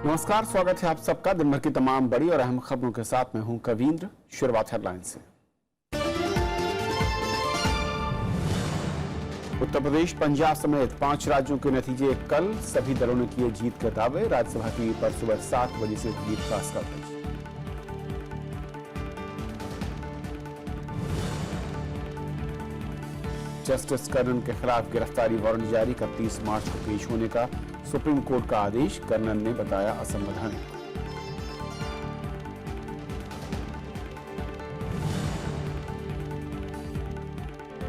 नमस्कार, स्वागत है आप सबका दिन भर की तमाम बड़ी और अहम खबरों के साथ मैं हूं कवींद्र। शुरुआत हेडलाइन से। उत्तर प्रदेश, पंजाब समेत 5 राज्यों के नतीजे कल। सभी दलों ने किए जीत के दावे। राज्यसभा टीवी पर सुबह 7 बजे से जीत खास कवरेज। जस्टिस कर्नन के खिलाफ गिरफ्तारी वारंट जारी। 31 मार्च को पेश होने का सुप्रीम कोर्ट का आदेश। कर्नन ने बताया असंवैधानिक।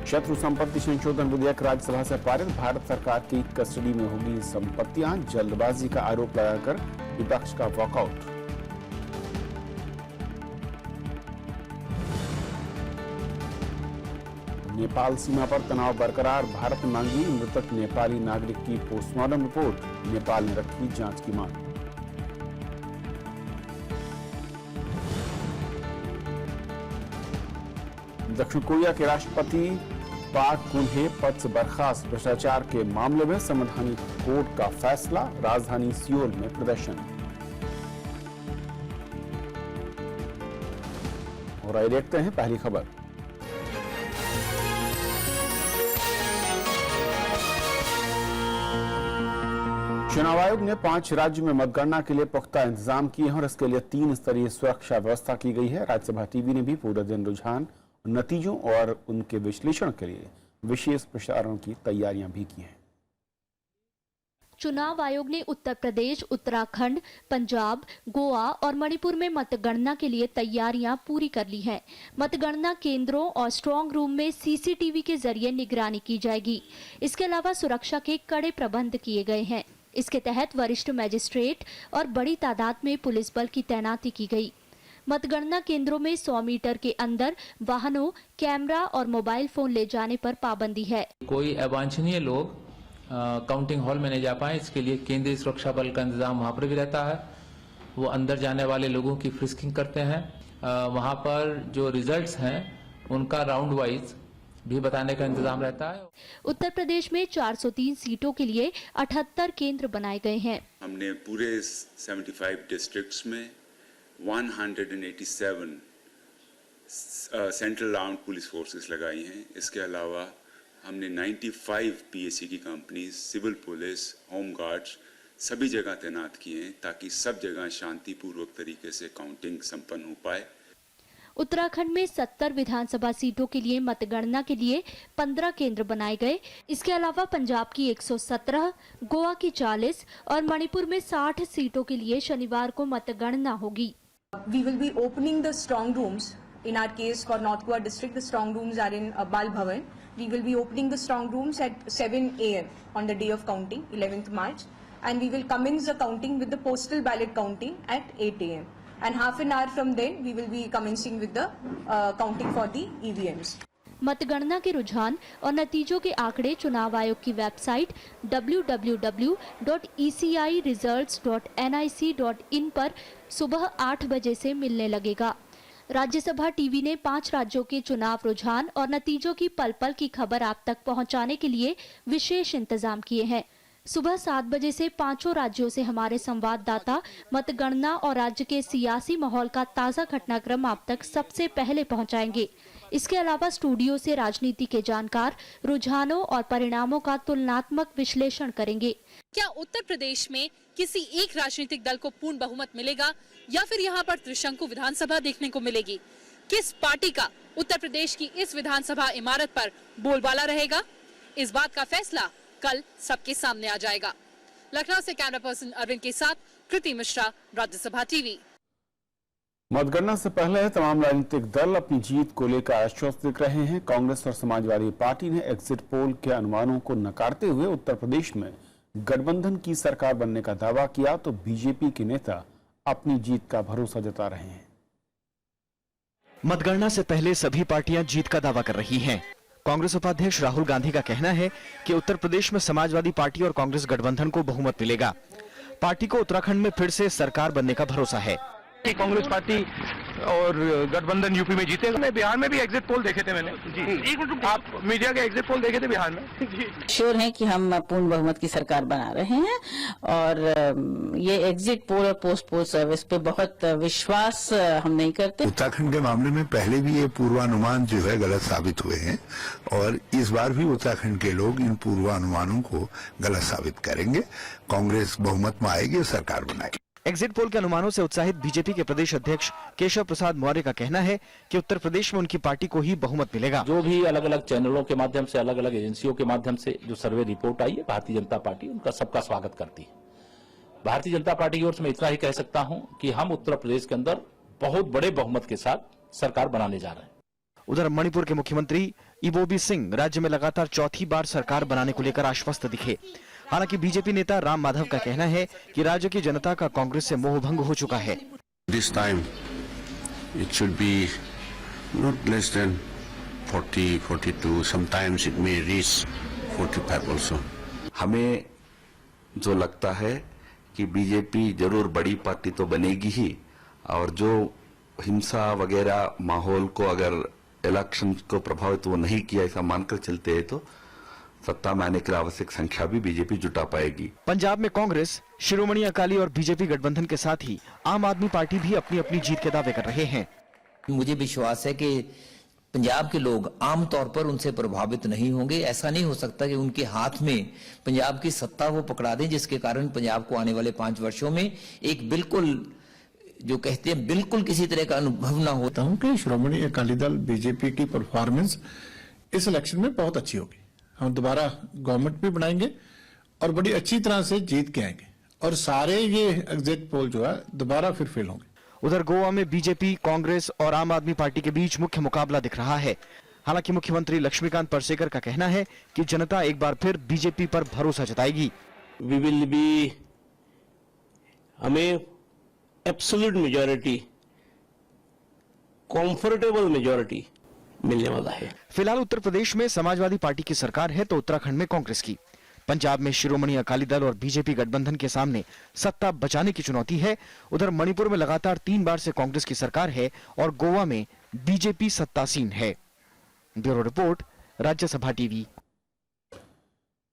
शत्रु संपत्ति संशोधन विधेयक राज्यसभा से पारित। भारत सरकार की कस्टडी में होगी संपत्तियां। जल्दबाजी का आरोप लगाकर विपक्ष का वॉकआउट। नेपाल सीमा पर तनाव बरकरार। भारत ने मांगी मृतक नेपाली नागरिक की पोस्टमार्टम रिपोर्ट। नेपाल ने रखी जांच की मांग। दक्षिण कोरिया के राष्ट्रपति पाक गुनहे पद से बर्खास्त। भ्रष्टाचार के मामले में संवैधानिक कोर्ट का फैसला। राजधानी सियोल में प्रदर्शन। और आइए देखते हैं पहली खबर। चुनाव आयोग ने 5 राज्यों में मतगणना के लिए पुख्ता इंतजाम किए हैं और इसके लिए 3 स्तरीय सुरक्षा व्यवस्था की गई है। राज्यसभा टीवी ने भी पूरे दिन रुझान, नतीजों और उनके विश्लेषण के लिए विशेष प्रसारण की तैयारियां भी की हैं। चुनाव आयोग ने उत्तर प्रदेश, उत्तराखंड, पंजाब, गोवा और मणिपुर में मतगणना के लिए तैयारियां पूरी कर ली हैं। मतगणना केंद्रों और स्ट्रांग रूम में सीसीटीवी के जरिए निगरानी की जाएगी। इसके अलावा सुरक्षा के कड़े प्रबंध किए गए हैं। इसके तहत वरिष्ठ मजिस्ट्रेट और बड़ी तादाद में पुलिस बल की तैनाती की गई। मतगणना केंद्रों में 100 मीटर के अंदर वाहनों, कैमरा और मोबाइल फोन ले जाने पर पाबंदी है। कोई अवांछनीय लोग काउंटिंग हॉल में नहीं जा पाए, इसके लिए केंद्रीय सुरक्षा बल का इंतजाम वहां पर भी रहता है। वो अंदर जाने वाले लोगों की फ्रिस्किंग करते हैं। वहां पर जो रिजल्ट्स हैं उनका राउंड वाइज भी बताने का इंतजाम रहता है। उत्तर प्रदेश में 403 सीटों के लिए 78 केंद्र बनाए गए हैं। हमने पूरे 75 डिस्ट्रिक्ट्स में 187 सेंट्रल आर्म्ड पुलिस फोर्सेस लगाई हैं। इसके अलावा हमने 95 पीएससी की companies, civil police, home guards सभी जगह तैनात किए हैं ताकि सब जगह शांतिपूर्वक तरीके से काउंटिंग संपन्न हो पाए। उत्तराखंड में 70 विधानसभा सीटों के लिए मतगणना के लिए 15 केंद्र बनाए गए। इसके अलावा पंजाब की 117, गोवा की 40 और मणिपुर में 60 सीटों के लिए शनिवार को मतगणना होगी। We will be opening the strong rooms. In our case, for North Goa district, the strong rooms are in Bal Bhavan. We will be opening the strong rooms at 7 a.m. on the day of counting, 11th March, and we will commence the counting with the postal ballot counting at 8 a.m. And half an hour from then, we will be commencing with the counting for the EVMs. मतगणना के रुझान और नतीजों के आंकड़े चुनाव आयोग की वेबसाइट www.eciresults.nic.in पर सुबह 8 बजे से मिलने लगेगा। राज्यसभा टीवी ने 5 राज्यों के चुनाव रुझान और नतीजों की पल पल की खबर आप तक पहुंचाने के लिए विशेष इंतजाम किए हैं। सुबह 7 बजे से 5 राज्यों से हमारे संवाददाता मतगणना और राज्य के सियासी माहौल का ताज़ा घटनाक्रम आप तक सबसे पहले पहुंचाएंगे। इसके अलावा स्टूडियो से राजनीति के जानकार रुझानों और परिणामों का तुलनात्मक विश्लेषण करेंगे। क्या उत्तर प्रदेश में किसी एक राजनीतिक दल को पूर्ण बहुमत मिलेगा या फिर यहाँ पर त्रिशंकु विधानसभा देखने को मिलेगी? किस पार्टी का उत्तर प्रदेश की इस विधानसभा इमारत पर बोलबाला रहेगा? इस बात का फैसला कल सबके सामने आ जाएगा। लखनऊ से कैमरा पर्सन अरविंद के साथ कृति मिश्रा, राज्यसभा टीवी। मतगणना से पहले तमाम राजनीतिक दल अपनी जीत को लेकर आश्वस्त दिख रहे हैं। कांग्रेस और समाजवादी पार्टी ने एग्जिट पोल के अनुमानों को नकारते हुए उत्तर प्रदेश में गठबंधन की सरकार बनने का दावा किया, तो बीजेपी के नेता अपनी जीत का भरोसा जता रहे हैं। मतगणना से पहले सभी पार्टियां जीत का दावा कर रही हैं। कांग्रेस उपाध्यक्ष राहुल गांधी का कहना है कि उत्तर प्रदेश में समाजवादी पार्टी और कांग्रेस गठबंधन को बहुमत मिलेगा। पार्टी को उत्तराखंड में फिर से सरकार बनने का भरोसा है। कांग्रेस पार्टी और गठबंधन यूपी में जीतेगा। मैं बिहार में भी एग्जिट पोल देखे थे मैंने जी। आप मीडिया के एग्जिट पोल देखे थे बिहार में जी। श्योर है कि हम पूर्ण बहुमत की सरकार बना रहे हैं और ये एग्जिट पोल और पोस्ट पोल सर्विस पे बहुत विश्वास हम नहीं करते। उत्तराखंड के मामले में पहले भी ये पूर्वानुमान जो है गलत साबित हुए हैं और इस बार भी उत्तराखंड के लोग इन पूर्वानुमानों को गलत साबित करेंगे। कांग्रेस बहुमत में आएगी, सरकार बनाएगी। एग्जिट पोल के अनुमानों से उत्साहित बीजेपी के प्रदेश अध्यक्ष केशव प्रसाद मौर्य का कहना है कि उत्तर प्रदेश में उनकी पार्टी को ही बहुमत मिलेगा। जो भी अलग अलग चैनलों के माध्यम से, अलग अलग एजेंसियों के माध्यम से जो सर्वे रिपोर्ट आई है, भारतीय जनता पार्टी उनका सबका स्वागत करती है। भारतीय जनता पार्टी की ओर से मैं इतना ही कह सकता हूं कि हम उत्तर प्रदेश के अंदर बहुत बड़े बहुमत के साथ सरकार बनाने जा रहे हैं। उधर मणिपुर के मुख्यमंत्री इबोबी सिंह राज्य में लगातार चौथी बार सरकार बनाने को लेकर आश्वस्त दिखे। हालांकि बीजेपी नेता राम माधव का कहना है कि राज्य की जनता का कांग्रेस से मोहभंग हो चुका है। This time it should be not less than 40, 42. Sometimes it may reach 45 also. हमें जो लगता है कि बीजेपी जरूर बड़ी पार्टी तो बनेगी ही, और जो हिंसा वगैरह माहौल को अगर इलेक्शन को प्रभावित वो नहीं किया ऐसा मानकर चलते हैं तो सत्ता में आने के लिए आवश्यक संख्या भी बीजेपी जुटा पाएगी। पंजाब में कांग्रेस, शिरोमणि अकाली और बीजेपी गठबंधन के साथ ही आम आदमी पार्टी भी अपनी अपनी जीत के दावे कर रहे हैं। मुझे विश्वास है कि पंजाब के लोग आमतौर पर उनसे प्रभावित नहीं होंगे। ऐसा नहीं हो सकता कि उनके हाथ में पंजाब की सत्ता वो पकड़ा दें, जिसके कारण पंजाब को आने वाले 5 वर्षों में एक बिल्कुल जो कहते हैं बिल्कुल किसी तरह का अनुभव ना होता हूं कि श्रोमणी अकाली दल बीजेपी की परफॉर्मेंस इस इलेक्शन में बहुत अच्छी होगी। हम दोबारा गवर्नमेंट भी बनाएंगे और बड़ी अच्छी तरह से जीत के आएंगे और सारे ये एग्जिट पोल जो है दोबारा फिर फेल होंगे। उधर गोवा में बीजेपी, कांग्रेस और आम आदमी पार्टी के बीच मुख्य मुकाबला दिख रहा है। हालांकि मुख्यमंत्री लक्ष्मीकांत पार्सेकर का कहना है कि जनता एक बार फिर बीजेपी पर भरोसा जताएगी। वी विल बी, हमें एब्सोल्यूट मेजॉरिटी, कंफर्टेबल मेजॉरिटी मिलने वाला है। फिलहाल उत्तर प्रदेश में समाजवादी पार्टी की सरकार है तो उत्तराखंड में कांग्रेस की। पंजाब में शिरोमणि अकाली दल और बीजेपी गठबंधन के सामने सत्ता बचाने की चुनौती है। उधर मणिपुर में लगातार 3 बार से कांग्रेस की सरकार है और गोवा में बीजेपी सत्तासीन है। Bureau report, Rajya Sabha TV.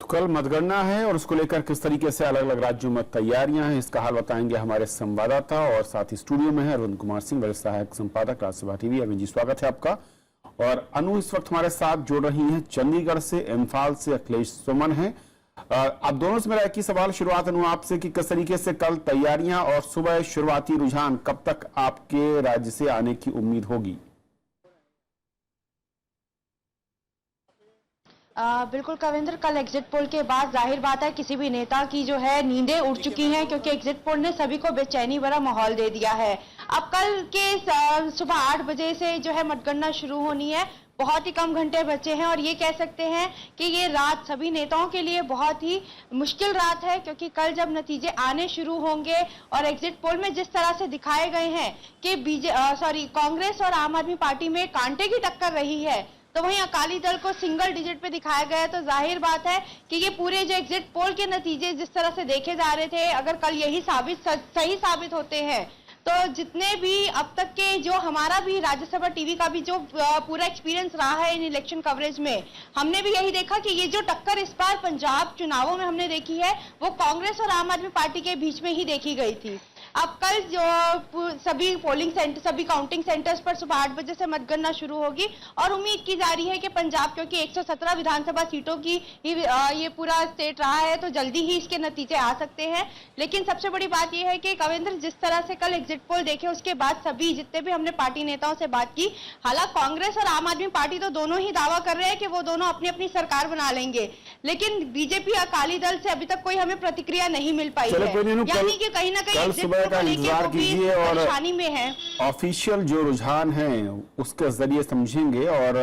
तो कल मतगणना है और उसको लेकर किस तरीके से अलग अलग राज्यों में तैयारियां हैं, इसका हाल बताएंगे हमारे संवाददाता और साथ ही स्टूडियो में है अरविंद कुमार सिंह, वरिष्ठ सहायक संपादक राज्यसभा टीवी। अरविंद जी, स्वागत है आपका। और अनु इस वक्त हमारे साथ जुड़ रही हैं चंडीगढ़ से, इम्फाल से अखिलेश सुमन हैं। आप दोनों से मेरा एक ही सवाल शुरुआत अनु आपसे कि किस तरीके से कल तैयारियां और सुबह शुरुआती रुझान, कब तक आपके राज्य से आने की उम्मीद होगी? बिल्कुल कविंद्र, कल एग्जिट पोल के बाद जाहिर बात है किसी भी नेता की जो है नींदें उड़ चुकी हैं, क्योंकि एग्जिट पोल ने सभी को बेचैनी भरा माहौल दे दिया है। अब कल के सुबह 8 बजे से जो है मतगणना शुरू होनी है। बहुत ही कम घंटे बचे हैं और ये कह सकते हैं कि ये रात सभी नेताओं के लिए बहुत ही मुश्किल रात है, क्योंकि कल जब नतीजे आने शुरू होंगे और एग्जिट पोल में जिस तरह से दिखाए गए हैं कि कांग्रेस और आम आदमी पार्टी में कांटे की टक्कर रही है, तो वहीं अकाली दल को सिंगल डिजिट पे दिखाया गया, तो जाहिर बात है कि ये पूरे जो एग्जिट पोल के नतीजे जिस तरह से देखे जा रहे थे, अगर कल यही सही साबित होते हैं तो जितने भी अब तक के जो हमारा भी राज्यसभा टीवी का भी जो पूरा एक्सपीरियंस रहा है इन इलेक्शन कवरेज में, हमने भी यही देखा कि ये जो टक्कर इस बार पंजाब चुनावों में हमने देखी है वो कांग्रेस और आम आदमी पार्टी के बीच में ही देखी गई थी। अब कल जो सभी पोलिंग सेंटर, सभी काउंटिंग सेंटर्स पर सुबह 8 बजे से मतगणना शुरू होगी और उम्मीद की जा रही है कि पंजाब, क्योंकि 117 विधानसभा सीटों की ये पूरा स्टेट रहा है, तो जल्दी ही इसके नतीजे आ सकते हैं। लेकिन सबसे बड़ी बात यह है कि कविंद्र, जिस तरह से कल एग्जिट पोल देखे उसके बाद सभी जितने भी हमने पार्टी नेताओं से बात की, हालांकि कांग्रेस और आम आदमी पार्टी तो दोनों ही दावा कर रहे हैं कि वो दोनों अपनी अपनी सरकार बना लेंगे, लेकिन बीजेपी अकाली दल से अभी तक कोई हमें प्रतिक्रिया नहीं मिल पाई है, यानी कि कहीं ना कहीं का इंतजार कीजिए और में है। ऑफिशियल जो रुझान है उसके जरिए समझेंगे और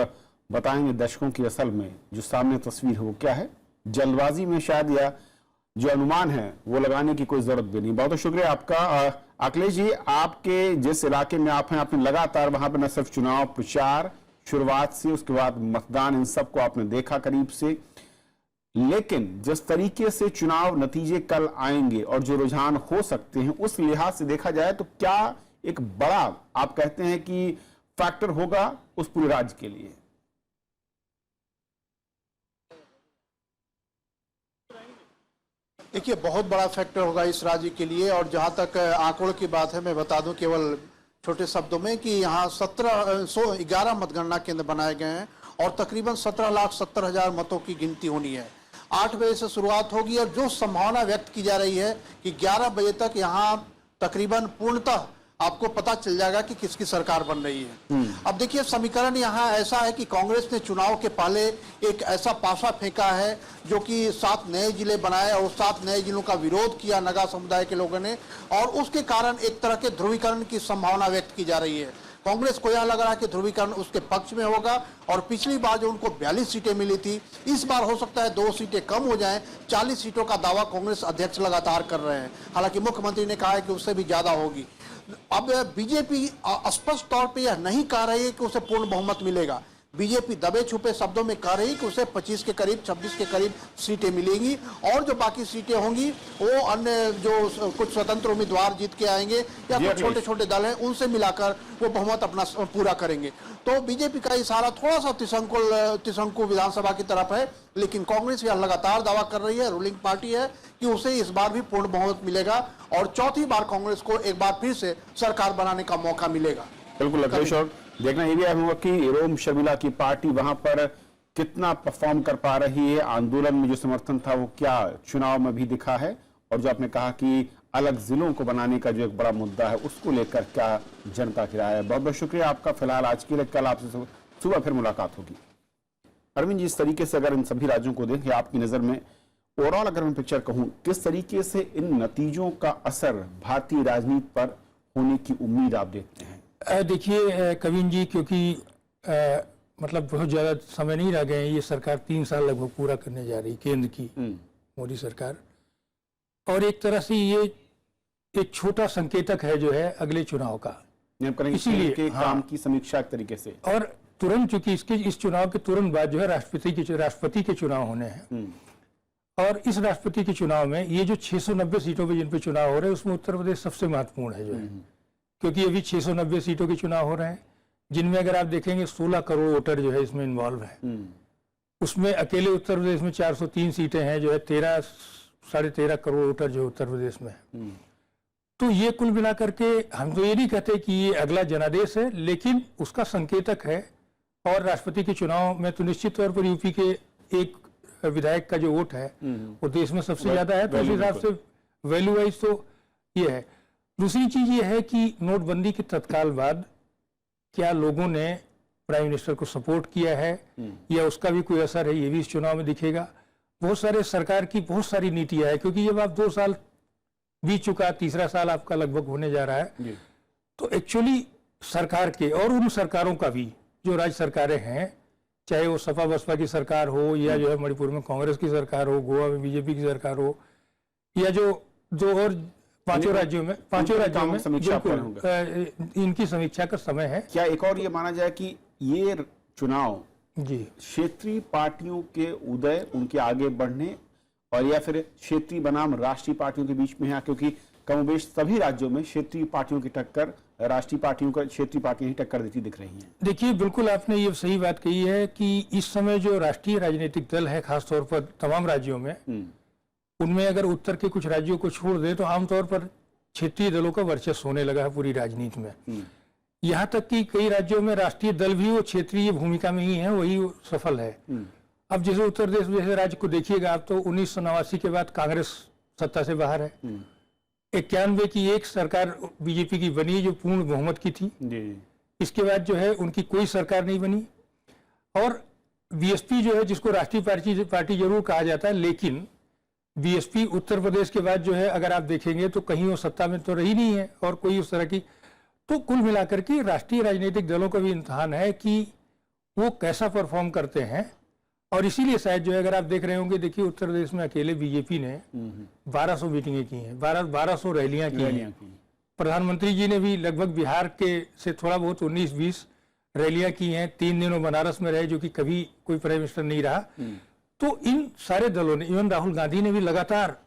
बताएंगे दर्शकों की असल में जो सामने तस्वीर है वो क्या है। जल्दबाजी में शायद या जो अनुमान है वो लगाने की कोई जरूरत भी नहीं। बहुत शुक्रिया आपका। अखिलेश जी, आपके जिस इलाके में आप हैं, आपने लगातार वहां पर न सिर्फ चुनाव प्रचार शुरुआत से, उसके बाद मतदान, इन सबको आपने देखा करीब से, लेकिन जिस तरीके से चुनाव नतीजे कल आएंगे और जो रुझान हो सकते हैं उस लिहाज से देखा जाए तो क्या एक बड़ा आप कहते हैं कि फैक्टर होगा उस पूरे राज्य के लिए? देखिए, बहुत बड़ा फैक्टर होगा इस राज्य के लिए। और जहां तक आंकड़ों की बात है, मैं बता दूं केवल छोटे शब्दों में कि यहाँ 11 मतगणना केंद्र बनाए गए हैं और तकरीबन 17,70,000 मतों की गिनती होनी है। 8 बजे से शुरुआत होगी और जो संभावना व्यक्त की जा रही है कि 11 बजे तक यहाँ तकरीबन पूर्णतः आपको पता चल जाएगा कि किसकी सरकार बन रही है। अब देखिए, समीकरण यहाँ ऐसा है कि कांग्रेस ने चुनाव के पहले एक ऐसा पासा फेंका है जो कि 7 नए जिले बनाए और 7 नए जिलों का विरोध किया नगा समुदाय के लोगों ने, और उसके कारण एक तरह के ध्रुवीकरण की संभावना व्यक्त की जा रही है। कांग्रेस को यह लग रहा है कि ध्रुवीकरण उसके पक्ष में होगा और पिछली बार जो उनको 42 सीटें मिली थी, इस बार हो सकता है 2 सीटें कम हो जाएं। 40 सीटों का दावा कांग्रेस अध्यक्ष लगातार कर रहे हैं, हालांकि मुख्यमंत्री ने कहा है कि उससे भी ज्यादा होगी। अब बीजेपी स्पष्ट तौर पे यह नहीं कह रही है कि उसे पूर्ण बहुमत मिलेगा। बीजेपी दबे छुपे शब्दों में कह रही है कि उसे 25 के करीब 26 के करीब सीटें मिलेंगी और जो बाकी सीटें होंगी वो अन्य जो कुछ स्वतंत्र उम्मीदवार जीत के आएंगे या कुछ छोटे छोटे दल हैं उनसे मिलाकर वो बहुमत अपना पूरा करेंगे। तो बीजेपी का इशारा थोड़ा सा त्रिशंकु विधानसभा की तरफ है, लेकिन कांग्रेस यह लगातार दावा कर रही है, रूलिंग पार्टी है, कि उसे इस बार भी पूर्ण बहुमत मिलेगा और चौथी बार कांग्रेस को एक बार फिर से सरकार बनाने का मौका मिलेगा। बिल्कुल अखिलेश, और देखना ये भी होगा कि रोम शर्मिला की पार्टी वहां पर कितना परफॉर्म कर पा रही है। आंदोलन में जो समर्थन था वो क्या चुनाव में भी दिखा है, और जो आपने कहा कि अलग जिलों को बनाने का जो एक बड़ा मुद्दा है उसको लेकर क्या जनता की राय है। बहुत बहुत शुक्रिया आपका फिलहाल आज के लिए, कल आपसे सुबह फिर मुलाकात होगी। अरविंद जी, इस तरीके से अगर इन सभी राज्यों को देखें, आपकी नजर में ओवरऑल अगर मैं पिक्चर कहूं, किस तरीके से इन नतीजों का असर भारतीय राजनीति पर होने की उम्मीद आप देखते हैं? देखिए कविन जी, क्योंकि मतलब बहुत ज़्यादा समय नहीं रह गए हैं, ये सरकार 3 साल लगभग पूरा करने जा रही केंद्र की मोदी सरकार, और एक तरह से ये एक छोटा संकेतक है जो है अगले चुनाव का। इसीलिए काम की समीक्षा एक तरीके से, और तुरंत चूंकि इस चुनाव के तुरंत बाद जो है राष्ट्रपति के चुनाव होने हैं, और इस राष्ट्रपति के चुनाव में ये जो 690 सीटों पे जिन पे चुनाव हो रहे हैं उसमें उत्तर प्रदेश सबसे महत्वपूर्ण है जो है, क्योंकि अभी 690 सीटों के चुनाव हो रहे हैं जिनमें अगर आप देखेंगे 16 करोड़ वोटर जो है इसमें इन्वॉल्व है। उसमें अकेले उत्तर प्रदेश में 403 सीटें हैं जो है 13-13.5 करोड़ वोटर जो उत्तर प्रदेश में है। तो ये कुल मिला करके हम तो ये नहीं कहते कि ये अगला जनादेश है, लेकिन उसका संकेतक है। और राष्ट्रपति के चुनाव में तो निश्चित तौर पर यूपी के एक विधायक का जो वोट है वो देश में सबसे ज्यादा है, तो उस हिसाब से वैल्यू वाइज तो ये है। दूसरी चीज ये है कि नोटबंदी के तत्काल बाद क्या लोगों ने प्राइम मिनिस्टर को सपोर्ट किया है या उसका भी कोई असर है, ये भी इस चुनाव में दिखेगा। बहुत सारे सरकार की बहुत सारी नीतियां है, क्योंकि जब आप 2 साल बीत चुका, तीसरा साल आपका लगभग होने जा रहा है, तो एक्चुअली सरकार के और उन सरकारों का भी जो राज्य सरकारें हैं, चाहे वो सपा बसपा की सरकार हो या जो है मणिपुर में कांग्रेस की सरकार हो, गोवा में बीजेपी की सरकार हो, या जो और पांचों राज्यों में इनकी समीक्षा का समय है। क्या एक और ये माना जाए कि ये चुनाव क्षेत्रीय पार्टियों के उदय, उनके आगे बढ़ने, और या फिर क्षेत्रीय बनाम राष्ट्रीय पार्टियों के बीच में है, क्योंकि कमोबेश सभी राज्यों में क्षेत्रीय पार्टियों की टक्कर राष्ट्रीय पार्टियों का क्षेत्रीय पार्टियां ही टक्कर देती दिख रही हैं। देखिए, बिल्कुल आपने ये सही बात कही है कि इस समय जो राष्ट्रीय राजनीतिक दल है, खासतौर पर तमाम राज्यों में, उनमें अगर उत्तर के कुछ राज्यों को छोड़ दे तो आमतौर पर क्षेत्रीय दलों का वर्चस्व होने लगा है पूरी राजनीति में। यहाँ तक कि कई राज्यों में राष्ट्रीय दल भी वो क्षेत्रीय भूमिका में ही है, वही सफल है। अब जैसे उत्तर प्रदेश जैसे राज्य को देखिएगा आप, तो 1989 के बाद कांग्रेस सत्ता से बाहर है। 91 की एक सरकार बीजेपी की बनी जो पूर्ण बहुमत की थी, इसके बाद जो है उनकी कोई सरकार नहीं बनी। और बीएसपी जो है, जिसको राष्ट्रीय पार्टी जरूर कहा जाता है, लेकिन बीएसपी उत्तर प्रदेश के बाद जो है अगर आप देखेंगे तो कहीं वो सत्ता में तो रही नहीं है और कोई उस तरह की। तो कुल मिलाकर के राष्ट्रीय राजनीतिक दलों का भी इम्तिहान है कि वो कैसा परफॉर्म करते हैं। और इसीलिए शायद जो है अगर आप देख रहे होंगे, देखिए उत्तर प्रदेश में अकेले बीजेपी ने 1200 मीटिंगें की हैं, 1200 रैलियां की हैं। प्रधानमंत्री जी ने भी लगभग बिहार के से थोड़ा बहुत 19-20 रैलियां की हैं। 3 दिनों बनारस में रहे, जो कि कभी कोई प्राइम मिनिस्टर नहीं रहा। तो इन सारे दलों ने, इवन राहुल गांधी ने भी लगातार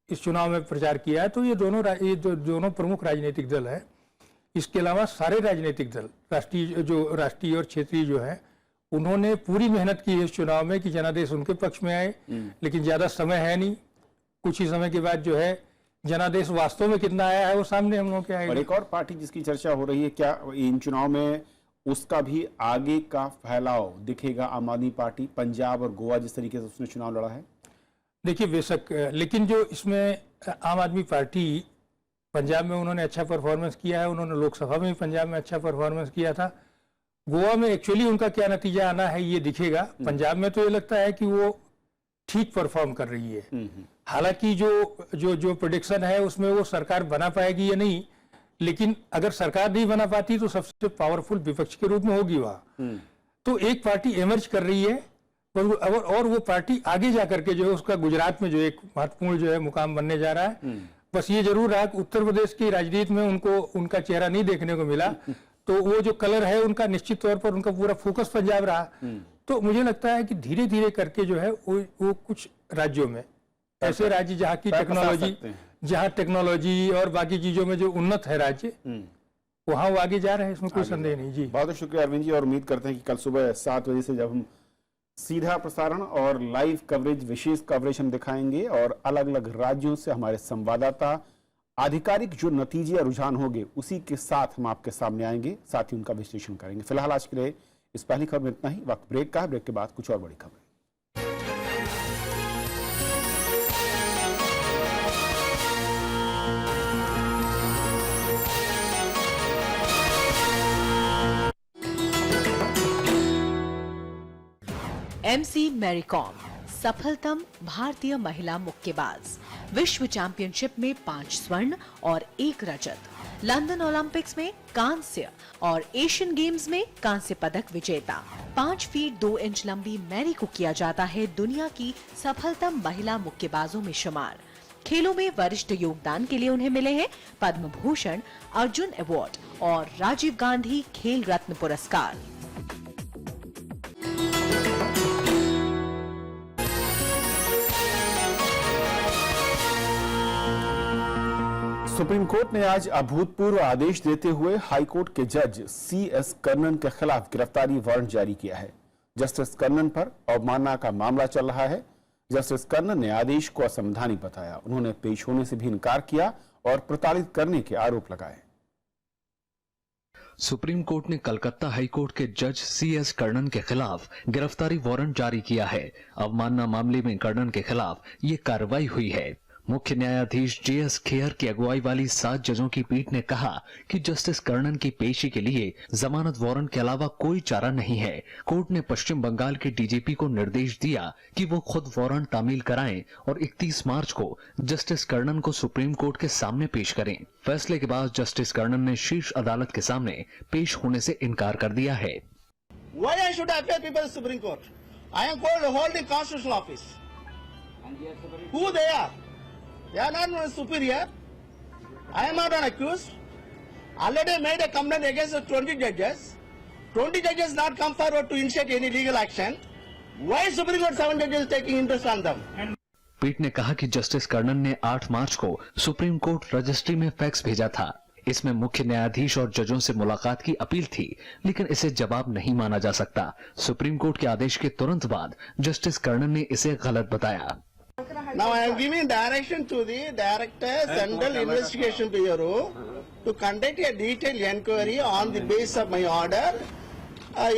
इस चुनाव में प्रचार किया है। तो ये दोनों प्रमुख राजनीतिक दल है, इसके अलावा सारे राजनीतिक दल राष्ट्रीय और क्षेत्रीय जो है उन्होंने पूरी मेहनत की है इस चुनाव में कि जनादेश उनके पक्ष में आए, लेकिन ज्यादा समय है नहीं, कुछ ही समय के बाद जो है जनादेश वास्तव में कितना आया है वो सामने हम लोग के आएगा। और एक और पार्टी जिसकी चर्चा हो रही है, क्या इन चुनाव में उसका भी आगे का फैलाव दिखेगा? आम आदमी पार्टी पंजाब और गोवा जिस तरीके से उसने चुनाव लड़ा है। देखिए बेशक, लेकिन जो इसमें आम आदमी पार्टी पंजाब में उन्होंने अच्छा परफॉर्मेंस किया है, उन्होंने लोकसभा में पंजाब में अच्छा परफॉर्मेंस किया था। गोवा में एक्चुअली उनका क्या नतीजा आना है ये दिखेगा। पंजाब में तो ये लगता है कि वो ठीक परफॉर्म कर रही है। हालांकि जो प्रेडिक्शन है उसमें वो सरकार बना पाएगी या नहीं, लेकिन अगर सरकार नहीं बना पाती तो सबसे पावरफुल विपक्ष के रूप में होगी वहां। तो एक पार्टी एमर्ज कर रही है और वो पार्टी आगे जाकर के जो है उसका गुजरात में जो एक महत्वपूर्ण जो है मुकाम बनने जा रहा है। बस ये जरूर रहा कि उत्तर प्रदेश की राजनीति में उनका चेहरा नहीं देखने को मिला, तो वो जो कलर है उनका निश्चित तौर पर उनका पूरा फोकस पंजाब रहा। तो मुझे लगता है कि धीरे धीरे करके जो है वो कुछ राज्यों में ऐसे राज्य जहाँ टेक्नोलॉजी और बाकी चीजों में जो उन्नत है राज्य, वहाँ वो आगे जा रहे हैं, इसमें कोई संदेह नहीं। जी बहुत शुक्रिया अरविंद जी, और उम्मीद करते हैं कि कल सुबह 7 बजे से जब हम सीधा प्रसारण और लाइव कवरेज, विशेष कवरेज हम दिखाएंगे और अलग अलग राज्यों से हमारे संवाददाता आधिकारिक जो नतीजे रुझान होंगे उसी के साथ हम आपके सामने आएंगे, साथ ही उनका विश्लेषण करेंगे। फिलहाल आज के लिए इस पहली खबर में इतना ही। वक्त ब्रेक का है, ब्रेक के बाद कुछ और बड़ी खबर। MC मैरी कॉम सफलतम भारतीय महिला मुक्केबाज, विश्व चैंपियनशिप में 5 स्वर्ण और 1 रजत, लंदन ओलंपिक्स में कांस्य और एशियन गेम्स में कांस्य पदक विजेता। 5 फीट 2 इंच लंबी मैरी को किया जाता है दुनिया की सफलतम महिला मुक्केबाजों में शुमार। खेलों में वरिष्ठ योगदान के लिए उन्हें मिले हैं पद्म भूषण, अर्जुन अवार्ड और राजीव गांधी खेल रत्न पुरस्कार। सुप्रीम कोर्ट ने आज अभूतपूर्व आदेश देते हुए हाई कोर्ट के जज CS कर्णन के खिलाफ गिरफ्तारी वारंट जारी किया है। जस्टिस कर्णन पर अवमानना का मामला चल रहा है। जस्टिस कर्णन ने आदेश को असंवैधानिक बताया। उन्होंने पेश होने से भी इनकार किया और प्रताड़ित करने के आरोप लगाए। सुप्रीम कोर्ट ने कलकत्ता हाई कोर्ट के जज CS कर्णन के खिलाफ गिरफ्तारी वारंट जारी किया है। अवमानना मामले में कर्णन के खिलाफ ये कार्रवाई हुई है। मुख्य न्यायाधीश JS खेयर की अगुवाई वाली 7 जजों की पीठ ने कहा कि जस्टिस कर्णन की पेशी के लिए जमानत वारंट के अलावा कोई चारा नहीं है। कोर्ट ने पश्चिम बंगाल के DGP को निर्देश दिया कि वो खुद वारंट तामील कराएं और 31 मार्च को जस्टिस कर्णन को सुप्रीम कोर्ट के सामने पेश करें। फैसले के बाद जस्टिस कर्णन ने शीर्ष अदालत के सामने पेश होने से इनकार कर दिया है। Why I should appear before the Supreme Court? I am called to hold the constitutional office. Who they are? They are not superior. I am not an accused. Already made a complaint against the 20 judges. 20 judges not come forward to initiate any legal action. Why Supreme Court 7 judges taking interest on them? पीठ ने कहा कि justice Karnan ने 8 मार्च को supreme court registry में fax भेजा था। इसमें मुख्य न्यायाधीश और जजों से मुलाकात की अपील थी, लेकिन इसे जवाब नहीं माना जा सकता। सुप्रीम कोर्ट के आदेश के तुरंत बाद जस्टिस कर्णन ने इसे गलत बताया। Now I am giving direction to the Director Central Investigation Bureau to conduct a detailed inquiry on the basis of my order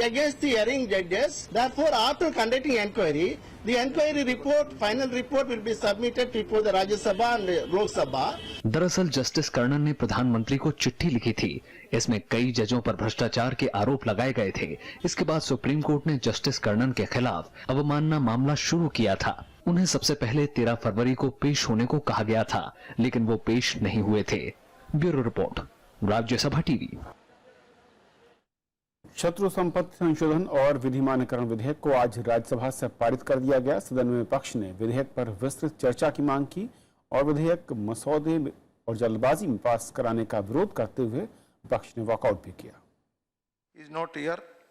against the erring judges. Therefore, after conducting inquiry, the inquiry report, final report will be submitted before the Rajya Sabha and Lok Sabha. दरअसल justice Karnan ने प्रधानमंत्री को चिट्ठी लिखी थी। इसमें कई जजों पर भ्रष्टाचार के आरोप लगाए गए थे। इसके बाद सुप्रीम कोर्ट ने जस्टिस कर्णन के खिलाफ अवमानना मामला शुरू किया था। उन्हें सबसे पहले 13 फरवरी को पेश होने को कहा गया था, लेकिन वो पेश नहीं हुए थे। Bureau report, Rajya Sabha TV. शत्रु संपत्ति संशोधन और विधिमान्यकरण विधेयक को आज राज्यसभा से पारित कर दिया गया। सदन में विपक्ष ने विधेयक पर विस्तृत चर्चा की मांग की और विधेयक मसौदे और जल्दबाजी में पास कराने का विरोध करते हुए विपक्ष ने वॉकआउट भी किया।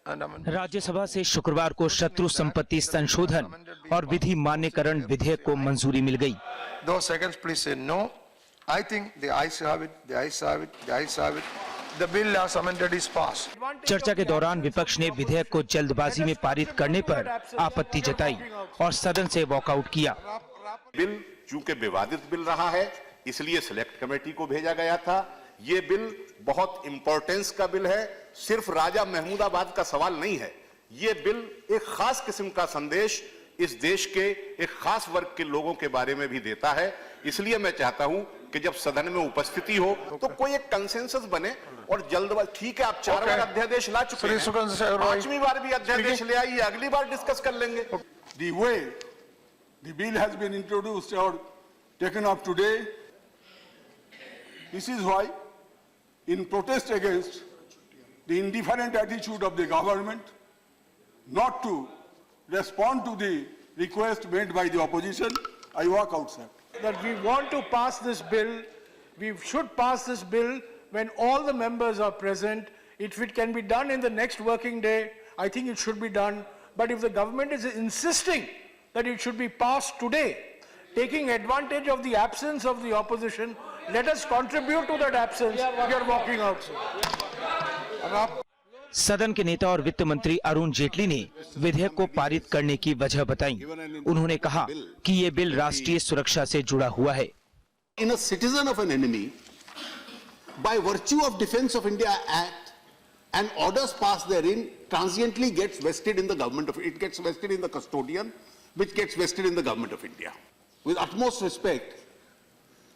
राज्यसभा से शुक्रवार को शत्रु संपत्ति संशोधन और विधि मान्यकरण विधेयक को मंजूरी मिल गई। 2 seconds, please say no. I think the ayes have it, the ayes have it, the ayes have it. the bill as amended is passed. चर्चा के दौरान विपक्ष ने विधेयक को जल्दबाजी में पारित करने पर आपत्ति जताई और सदन से वॉकआउट किया। बिल चूंकि विवादित बिल रहा है, इसलिए सिलेक्ट कमेटी को भेजा गया था। ये बिल बहुत इंपॉर्टेंस का बिल है, सिर्फ राजा महमूदाबाद का सवाल नहीं है। ये बिल एक खास किस्म का संदेश इस देश के एक खास वर्ग के लोगों के बारे में भी देता है। इसलिए मैं चाहता हूं कि जब सदन में उपस्थिति हो तो कोई एक कंसेंसस बने और जल्दबाजी, ठीक है आप 4 बार अध्यादेश ला चुके हैं, 5वीं बार भी अध्यादेश ले आइए, अगली बार डिस्कस कर लेंगे। The way the bill has been introduced or taken up today, this is why, in protest against the indifferent attitude of the government not to respond to the request made by the opposition, I walk outside. That we want to pass this bill, we should pass this bill when all the members are present. If it can be done in the next working day, I think it should be done. But if the government is insisting that it should be passed today, taking advantage of the absence of the opposition, let us contribute to that absence. We are walking out. सदन के नेता और वित्त मंत्री अरुण जेटली ने विधेयक को पारित करने की वजह बताई। उन्होंने कहा कि ये बिल राष्ट्रीय सुरक्षा से जुड़ा हुआ है। In a citizen of an enemy, by virtue of Defence of India Act and orders passed therein, transiently gets vested in the government of it gets vested in the custodian, which gets vested in the government of India. With utmost respect,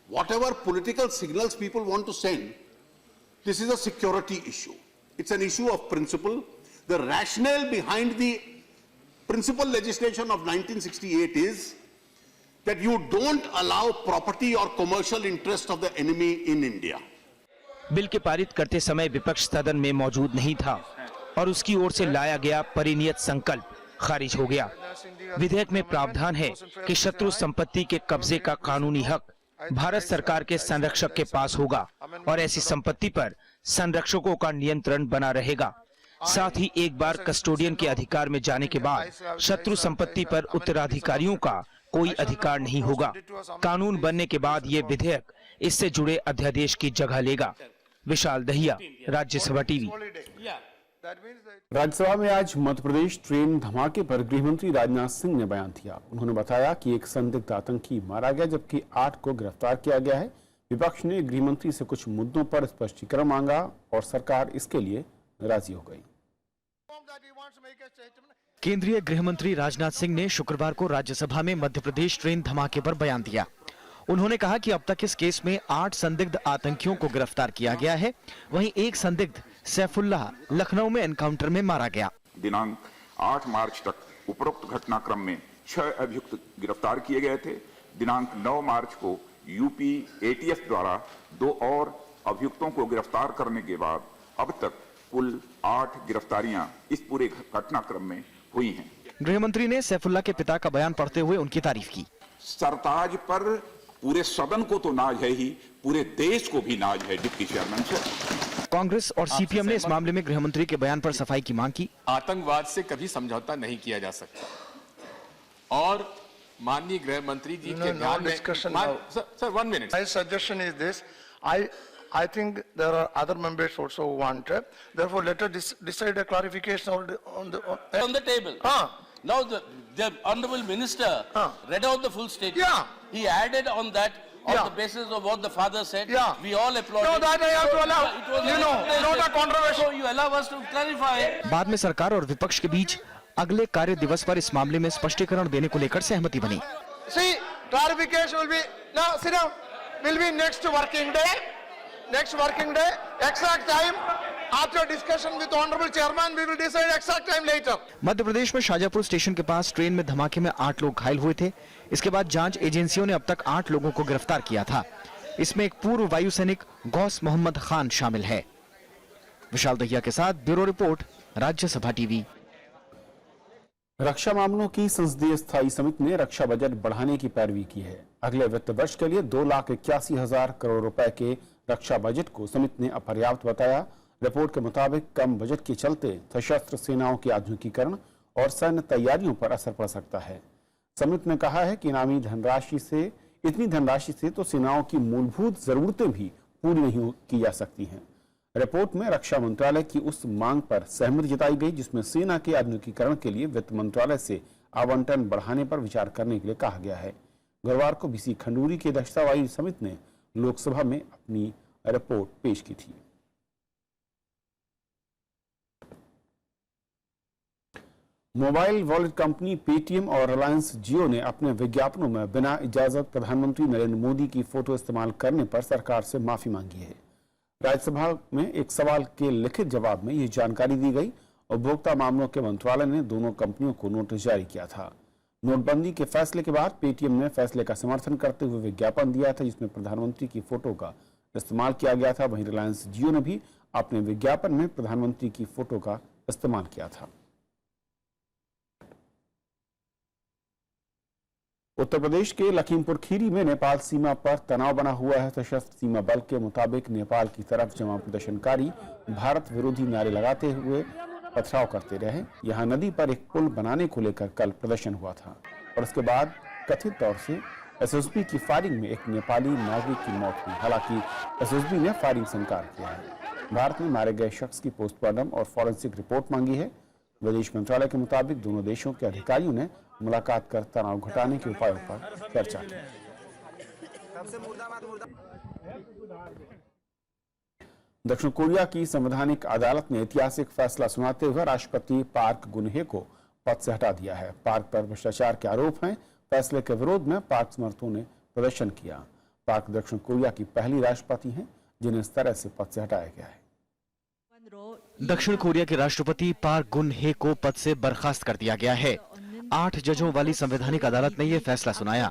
whatever political signals people want to send, this is a security issue. It's an issue of principle. The rationale behind the principal legislation of 1968 is that you don't allow property or commercial interest of the enemy in India. Bill के पारित करते समय विपक्ष सदन में मौजूद नहीं था और उसकी ओर से लाया गया परिनियत संकल्प खारिज हो गया। विधेयक में प्रावधान है कि शत्रु संपत्ति के कब्जे का कानूनी हक भारत सरकार के संरक्षक के पास होगा और ऐसी संपत्ति पर संरक्षकों का नियंत्रण बना रहेगा। साथ ही एक बार कस्टोडियन के अधिकार में जाने के बाद शत्रु संपत्ति पर उत्तराधिकारियों का कोई अधिकार नहीं होगा। कानून बनने के बाद ये विधेयक इससे जुड़े अध्यादेश की जगह लेगा। विशाल दहिया, राज्यसभा टीवी। राज्यसभा में आज मध्य प्रदेश ट्रेन धमाके पर गृह मंत्री राजनाथ सिंह ने बयान दिया। उन्होंने बताया कि एक संदिग्ध आतंकी मारा गया जबकि 8 को गिरफ्तार किया गया है। विपक्ष ने गृह मंत्री से कुछ मुद्दों पर स्पष्टीकरण मांगा और सरकार इसके लिए राजी हो गई। केंद्रीय गृह मंत्री राजनाथ सिंह ने शुक्रवार को राज्यसभा में मध्य प्रदेश ट्रेन धमाके पर बयान दिया। उन्होंने कहा कि अब तक इस केस में 8 संदिग्ध आतंकियों को गिरफ्तार किया गया है, वहीं एक संदिग्ध सैफुल्लाह लखनऊ में एनकाउंटर में मारा गया। दिनांक 8 मार्च तक उपरोक्त घटनाक्रम में 6 अभियुक्त गिरफ्तार किए गए थे। दिनांक 9 मार्च को यूपी एटीएफ द्वारा 2 और अभियुक्तों को गिरफ्तार करने के बाद अब तक कुल 8 गिरफ्तारियां इस पूरे घटनाक्रम में हुई हैं। गृह मंत्री ने सैफुल्लाह के पिता का बयान पढ़ते हुए उनकी तारीफ की। सरताज पर पूरे सदन को तो नाज है ही, पूरे देश को भी नाज है डिप्टी चेयरमैन से। कांग्रेस और सीपीएम ने इस मामले में गृह मंत्री के बयान पर सफाई की मांग की। आतंकवाद से कभी समझौता नहीं किया जा सकता और माननीय गृह मंत्री जी के ध्यान में sir 1 minute. My suggestion is this. I think there are other members also who want. Therefore, let us decide a clarification on the table. Now the honorable minister read out the full statement. Yeah. He added on that on the basis of what the father said. Yeah. We all applauded. No, that I have to allow. Not a controversy. So you allow us to clarify. बाद में सरकार और विपक्ष के बीच अगले कार्य दिवस पर इस मामले में स्पष्टीकरण देने को लेकर सहमति बनी। See, clarification will be now. Sit down. Will be next working day. Next working day. Exact time. After discussion with honorable chairman, we will decide exact time later. Madhya Pradesh में शाजापुर स्टेशन के पास ट्रेन में धमाके में 8 लोग घायल हुए थे। इसके बाद जांच एजेंसियों ने अब तक 8 लोगों को गिरफ्तार किया था। इसमें एक पूर्व वायु सैनिक गौस मोहम्मद खान शामिल है। विशाल दहिया के साथ ब्यूरो रिपोर्ट, राज्यसभा टीवी। रक्षा मामलों की संसदीय स्थायी समिति ने रक्षा बजट बढ़ाने की पैरवी की है। अगले वित्त वर्ष के लिए 2,81,000 करोड़ रुपए के रक्षा बजट को समिति ने अपर्याप्त बताया। रिपोर्ट के मुताबिक कम बजट के चलते सशस्त्र सेनाओं के आधुनिकीकरण और सैन्य तैयारियों पर असर पड़ सकता है। समिति ने कहा है कि इतनी धनराशि से तो सेनाओं की मूलभूत जरूरतें भी पूरी नहीं की जा सकती हैं। रिपोर्ट में रक्षा मंत्रालय की उस मांग पर सहमति जताई गई जिसमें सेना के आधुनिकीकरण के लिए वित्त मंत्रालय से आवंटन बढ़ाने पर विचार करने के लिए कहा गया है। गुरुवार को बीसी खंडूरी की अध्यक्षता वाली समिति ने लोकसभा में अपनी रिपोर्ट पेश की थी। मोबाइल वॉलेट कंपनी पेटीएम और रिलायंस जियो ने अपने विज्ञापनों में बिना इजाजत प्रधानमंत्री नरेंद्र मोदी की फोटो इस्तेमाल करने पर सरकार से माफी मांगी है। राज्यसभा में एक सवाल के लिखित जवाब में यह जानकारी दी गई। उपभोक्ता मामलों के मंत्रालय ने दोनों कंपनियों को नोटिस जारी किया था। नोटबंदी के फैसले के बाद पेटीएम ने फैसले का समर्थन करते हुए विज्ञापन दिया था जिसमें प्रधानमंत्री की फोटो का इस्तेमाल किया गया था। वहीं रिलायंस जियो ने भी अपने विज्ञापन में प्रधानमंत्री की फोटो का इस्तेमाल किया था। उत्तर प्रदेश के लखीमपुर खीरी में नेपाल सीमा पर तनाव बना हुआ है। सशस्त्र सीमा बल के मुताबिक नेपाल की तरफ जमा प्रदर्शनकारी भारत विरोधी नारे लगाते हुए पथराव करते रहे। यहां नदी पर एक पुल बनाने को लेकर कल प्रदर्शन हुआ था और उसके बाद कथित तौर से एसएसबी की फायरिंग में एक नेपाली नागरिक की मौत हुई। हालांकि एसएसबी ने फायरिंग से इनकार किया है। भारत ने मारे गए शख्स की पोस्टमार्टम और फॉरेंसिक रिपोर्ट मांगी है। विदेश मंत्रालय के मुताबिक दोनों देशों के अधिकारियों ने मुलाकात कर तनाव घटाने के उपायों पर चर्चा की। दक्षिण कोरिया की संवैधानिक अदालत ने ऐतिहासिक फैसला सुनाते हुए राष्ट्रपति पार्क गुनहे को पद से हटा दिया है। पार्क पर भ्रष्टाचार के आरोप हैं। फैसले के विरोध में पार्क समर्थकों ने प्रदर्शन किया। पार्क दक्षिण कोरिया की पहली राष्ट्रपति हैं जिन्हें इस तरह से पद से हटाया गया है। दक्षिण कोरिया के राष्ट्रपति पार्क गुन-हे को पद से बर्खास्त कर दिया गया है। 8 जजों वाली संवैधानिक अदालत ने यह फैसला सुनाया।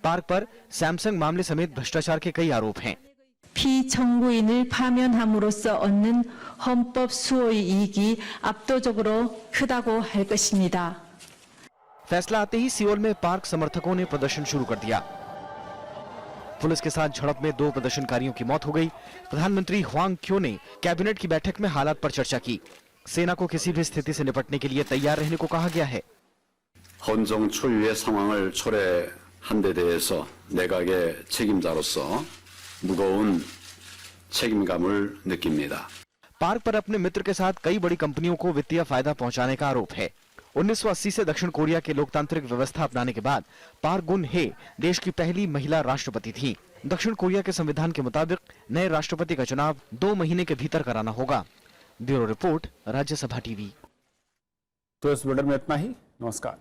पार्क पर सैमसंग मामले समेत भ्रष्टाचार के कई आरोप हैं। 피청구인을 파면함으로써 얻는 헌법 수호의 이익이 압도적으로 크다고 할 것입니다. फैसला आते ही सियोल में पार्क समर्थकों ने प्रदर्शन शुरू कर दिया। पुलिस के साथ झड़प में 2 प्रदर्शनकारियों की मौत हो गई। प्रधानमंत्री ह्वांग क्यो ने कैबिनेट की बैठक में हालात पर चर्चा की। सेना को किसी भी स्थिति से निपटने के लिए तैयार रहने को कहा गया है। 헌정 초유의 상황을 초래한 데 대해서 내각의 책임자로서 무거운 책임감을 느낍니다. पार्क पर अपने मित्र के साथ कई बड़ी कंपनियों को वित्तीय फायदा पहुंचाने का आरोप है। 1980 से दक्षिण कोरिया के लोकतांत्रिक व्यवस्था अपनाने के बाद पार्क गुन-हे देश की पहली महिला राष्ट्रपति थी। दक्षिण कोरिया के संविधान के मुताबिक नए राष्ट्रपति का चुनाव 2 महीने के भीतर कराना होगा। Bureau report, Rajya Sabha TV. तो इस बुलेटिन में इतना ही। नमस्कार।